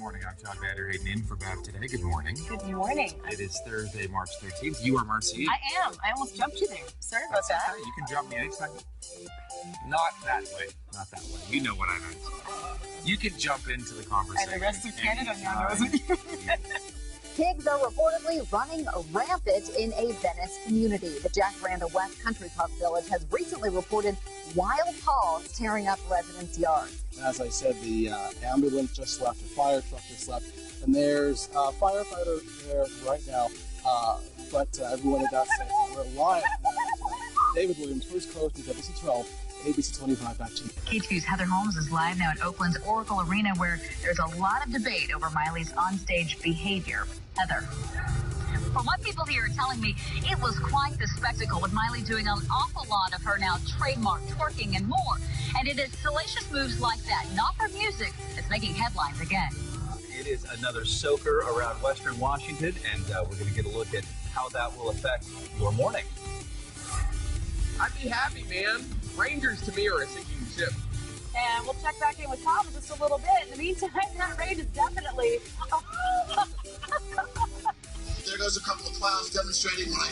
morning. I'm Todd Vanderhayden in for Bev today. Good morning. Good morning. It is Thursday, March 13th. You are Marcy. I am. I almost jumped you there. Sorry about that. Okay. You can jump me anytime. Not that way. Not that way. You know what I meant. You can jump into the conversation. And the rest of Canada now knows what you Pigs are reportedly running rampant in a Venice community. The Jacaranda West Country Club Village has recently reported wild hogs tearing up residents' yards. As I said, the ambulance just left, a fire truck just left, and there's a firefighter there right now, but everyone is not safe. So we're live tonight. David Williams, First Coast, is ABC 12, ABC 25, back to you. K2's Heather Holmes is live now at Oakland's Oracle Arena, where there's a lot of debate over Miley's onstage behavior. Heather. From what people here are telling me, it was quite the spectacle, with Miley doing an awful lot of her now trademark twerking and more. And it is salacious moves like that, not for music, that's making headlines again. It is another soaker around Western Washington, and we're going to get a look at how that will affect your morning. I'd be happy, man. Rangers to me are a sinking ship. And we'll check back in with Tom in just a little bit. In the meantime, that rain is definitely... There goes a couple of clowns demonstrating what I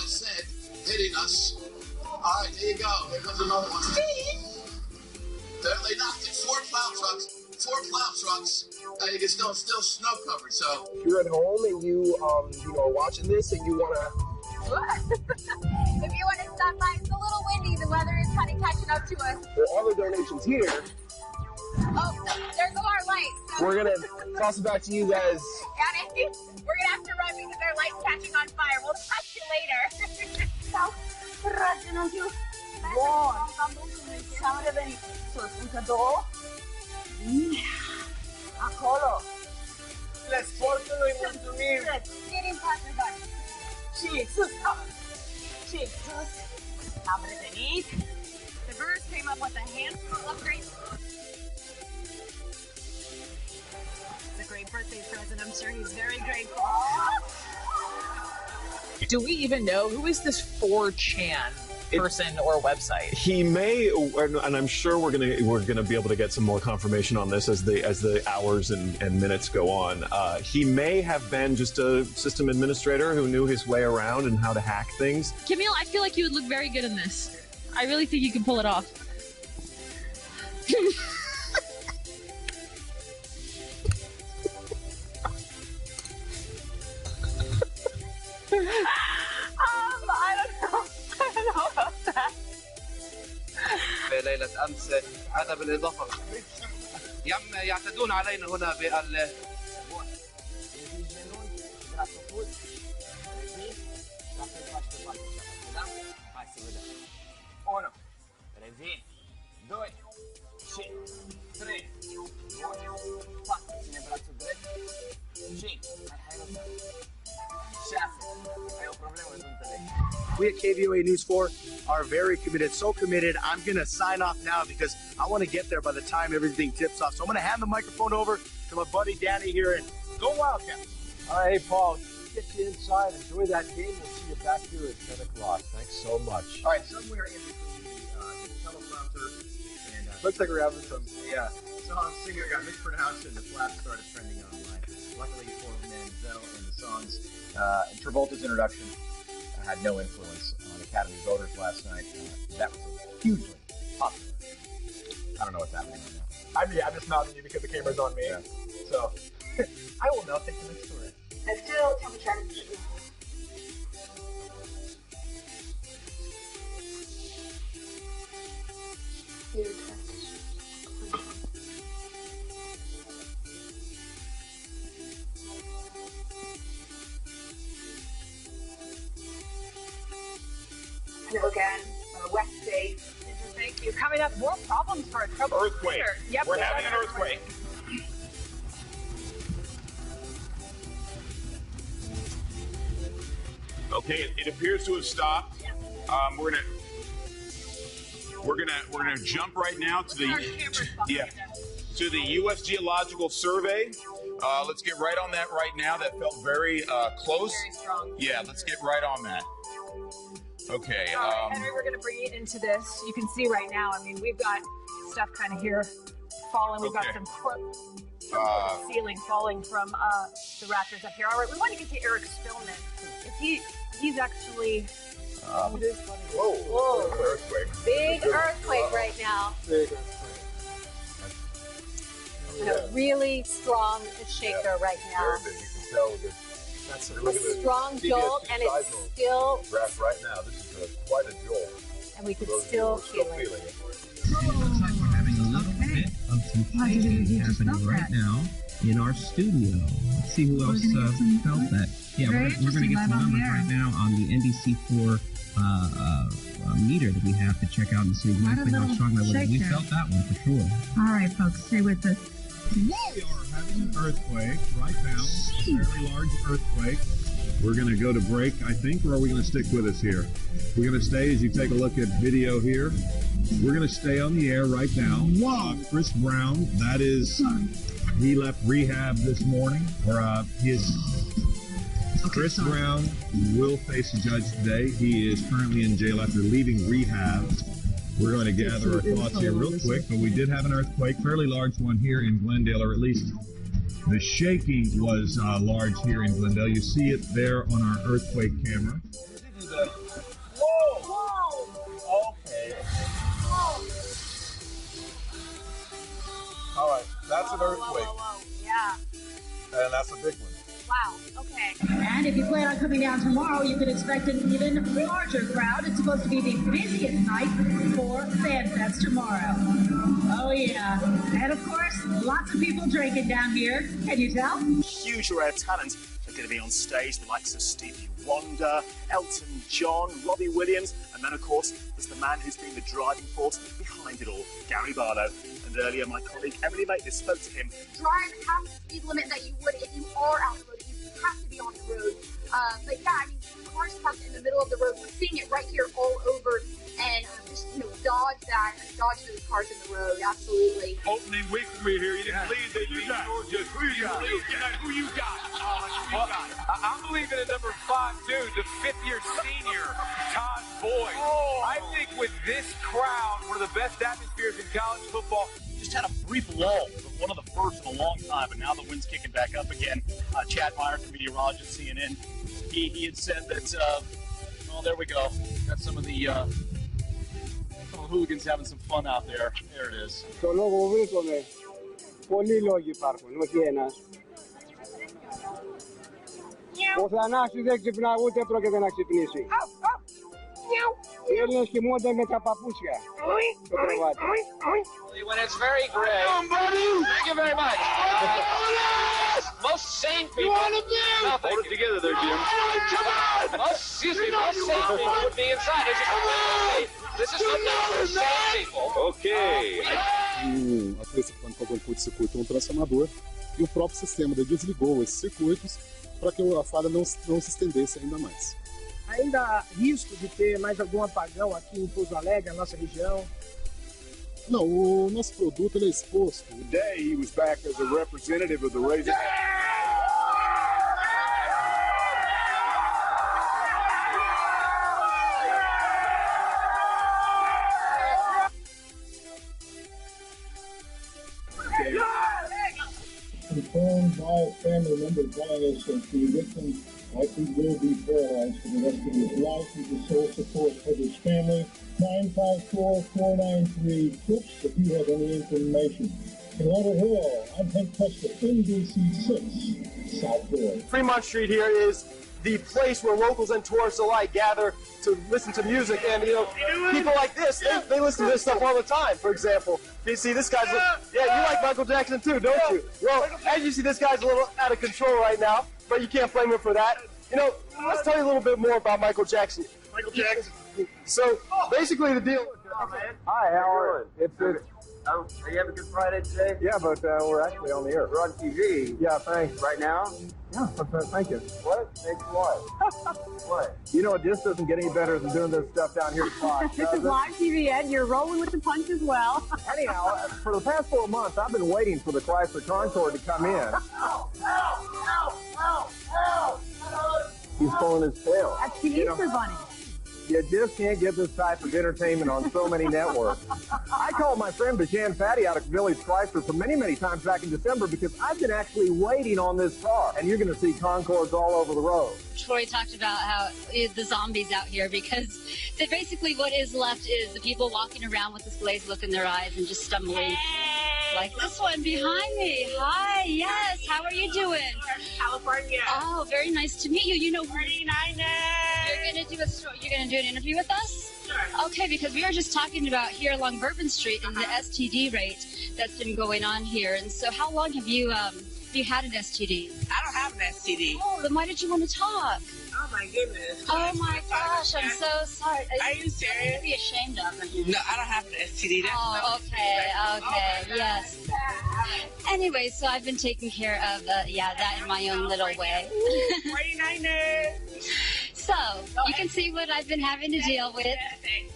said, hitting us. All right, there you go. Here comes another one. They knocked it. Four plow trucks, and you can still snow covered. So If you're at home and you are watching this and you want to... If you want to stop by, it's a little windy. The weather is kind of catching up to us. For all the donations here, Oh, there go our lights. we're going to toss it back to you guys. Got it? We're going to have to run because our light's catching on fire. We'll touch you later. Ciao. Raggiunto. Buon. Siamo venuti. Încă două. Acolo. Sportului mulțumim. Get in, Pastor Bunny. Și sus. Și sus. Am revenit. The Brewers came up with a handful of great... It's a great birthday present. I'm sure he's very grateful. Do we even know who is this 4chan person or website? He may, and I'm sure we're gonna be able to get some more confirmation on this as the hours and minutes go on. He may have been just a system administrator who knew his way around and how to hack things. Camille, I feel like you would look very good in this. I really think you can pull it off. I don't know about that. ليلة أمس هذا بالإضافة يعتدون علينا هنا بال Uno, 3, 2, 3, 4, ține brațul drept, 5, hai rog, 6, ai o problemă, nu înțeleg. We at KVOA News 4 are very committed, so committed. I'm going to sign off now because I want to get there by the time everything tips off. So I'm going to hand the microphone over to my buddy Danny here, and go Wildcats. All right, hey, Paul, get you inside. Enjoy that game. We'll see you back here at 10 o'clock. Thanks so much. All right, somewhere in between the teleprompter and looks like we're having some song singer got mispronounced and the flash started trending online. Luckily for Manziel and the songs, Travolta's introduction had no influence on Academy voters last night. That was hugely popular. I don't know what's happening right now. I'm just mouthing you because the camera's on me. Yeah. So I will now take the next story. Let's do temperature. Hello again. West Bay. Thank you. Coming up, more problems for a troubled Earthquake. Yep, We're having an earthquake. Okay, it appears to have stopped. We're gonna jump right now to the to the U.S. Geological Survey. Let's get right on that right now. That felt very close. Very strong. Yeah, let's get right on that. Okay. All right, Henry, we're going to bring you into this. You can see right now, I mean, we've got stuff kind of here falling. We've got Okay. some ceiling falling from the rafters up here. All right, we want to get to Eric Spillman. He's actually. Whoa! Earthquake. Big earthquake right now. Big earthquake. A really strong shaker right now. Very big. You can tell that That's A strong jolt, and it's still. graph right now. This is quite a jolt. And we can still feel it. Feeling it. Looks like we're having a little bit of some shaking happening right now in our studio. Let's see who else felt that. Yeah, we're going to get some numbers right now on the NBC4 meter that we have to check out and see exactly how strong that was. We felt that one for sure. All right, folks, stay with us. We are having an earthquake right now, a fairly large earthquake. We're going to go to break, I think, or are we going to stick with us here? We're going to stay as you take a look at video here. We're going to stay on the air right now. Chris Brown, that is, he left rehab this morning, or Chris Brown will face a judge today. He is currently in jail after leaving rehab. We're going to gather our thoughts here real quick, but we did have an earthquake, fairly large one here in Glendale, or at least the shaking was large here in Glendale. You see it there on our earthquake camera. Whoa! Okay. All right, that's an earthquake. Yeah. And that's a big one. Wow. Okay. And if you plan on coming down tomorrow, you can expect an even larger crowd. It's supposed to be the busiest night for FanFest tomorrow. Oh, yeah. And, of course, lots of people drinking down here. Can you tell? Huge array of talent are going to be on stage, the likes of Stevie Wonder, Elton John, Robbie Williams, and then, of course, there's the man who's been the driving force behind it all, Gary Barlow. And earlier, my colleague Emily Maitlis spoke to him. Drive half the speed limit that you would if you are out on the road. You have to be on the road. But yeah, I mean, cars parked in the middle of the road. We're seeing it right here all over. And just, dodge those cars in the road. Absolutely. Opening week we're here. You didn't believe that you got. Who you got? I'm believing in number 5, too, the fifth-year senior, Todd Boyd. I think with this crowd, one of the best atmospheres in college football. Just had a brief lull, one of the first in a long time, but now the wind's kicking back up again. Chad Myers, the meteorologist, CNN, he had said that, there we go. Got some of the hooligans having some fun out there. There it is. Το λόγο βρίσκομαι. Πολλοί λόγοι υπάρχουν, όχι ένας. Ο Θανάσης δεν ξυπνά, ούτε πρόκειται να ξυπνήσει. Οι Έλληνες κοιμούνται με τα παπούτσια στο κρεβάτι. When it's very gray. Thank you very much. Most sane people. Hold it together there, Jim. Most sane people would be inside. This is for sane people. Ok. A Polícia pagou um circuito, um transformador, e o próprio sistema desligou esses circuitos para que a falha não se estendesse ainda mais. Ainda há risco de ter mais algum apagão aqui em Pouso Alegre, na nossa região? Não, o nosso produto ele é exposto. Today he was back as a representative of the Razor. Confirmed by family members telling us that the victim likely will be paralyzed for the rest of his life. He's the sole support of his family. 954-493-TRIPS if you have any information. In Leonard Hill, I'm Hank Custer, NBC6, South Florida. Fremont Street here is the place where locals and tourists alike gather to listen to music, and people like this, they listen to this stuff all the time. For example, you see this guy's, you like Michael Jackson too, don't you? Well, as you see, this guy's a little out of control right now, but you can't blame him for that. Let's tell you a little bit more about Michael Jackson. Michael Jackson. So, basically the deal... Hi, how are you? Are you having a good Friday today? Yeah, but we're actually on the air. We're on TV. Yeah, thanks. Right now? Yeah, thank you. What? Thanks what? What? It just doesn't get any better than doing this stuff down here at Fox. This is live TV, Ed. You're rolling with the punch as well. Anyhow, for the past 4 months, I've been waiting for the Chrysler Concord to come in. He's pulling his tail. That's the Easter Bunny. You just can't get this type of entertainment on so many networks. I called my friend Bashan Fatty out at Village Chrysler for many, many times back in December because I've been actually waiting on this car, and you're going to see Concords all over the road. Troy talked about how the zombies out here, because basically what is left is the people walking around with this glazed look in their eyes and just stumbling. Like this one behind me. Hi, yes. How are you doing? California. Oh, very nice to meet you. You know, 49ers. You're gonna do an interview with us? Sure. Okay, because we were just talking about here along Bourbon Street and the STD rate that's been going on here. And so, how long have you had an STD? I don't have an STD. Oh, then why did you want to talk? Oh my goodness. Oh my gosh, I'm so sorry. Are you serious? To be ashamed of. No, I don't have an STD. Oh, okay, yes. Anyway, so I've been taking care of that in my own little way. 49ers. So, you can see what I've been having to deal with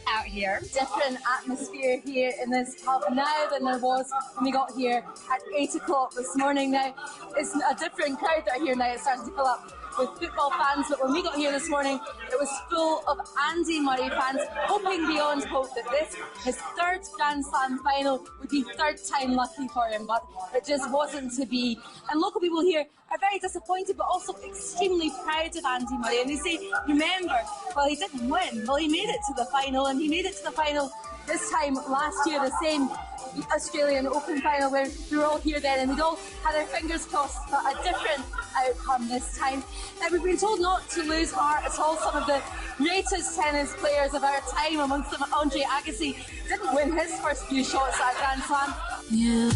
out here. Different atmosphere here in this pub now than there was when we got here at 8 o'clock this morning. Now, it's a different crowd that are here now. It's starting to fill up with football fans, but when we got here this morning, it was full of Andy Murray fans, hoping beyond hope that this, his third Grand Slam final, would be third time lucky for him, but it just wasn't to be. And local people here are very disappointed, but also extremely proud of Andy Murray. And they say, remember, well, he didn't win. Well, he made it to the final, and he made it to the final this time last year, the same Australian Open final where we were all here then, and we'd all had our fingers crossed for a different outcome this time. Now, we've been told not to lose heart at all. Some of the greatest tennis players of our time, amongst them Andre Agassi, didn't win his first few shots at Grand Slam. Yeah.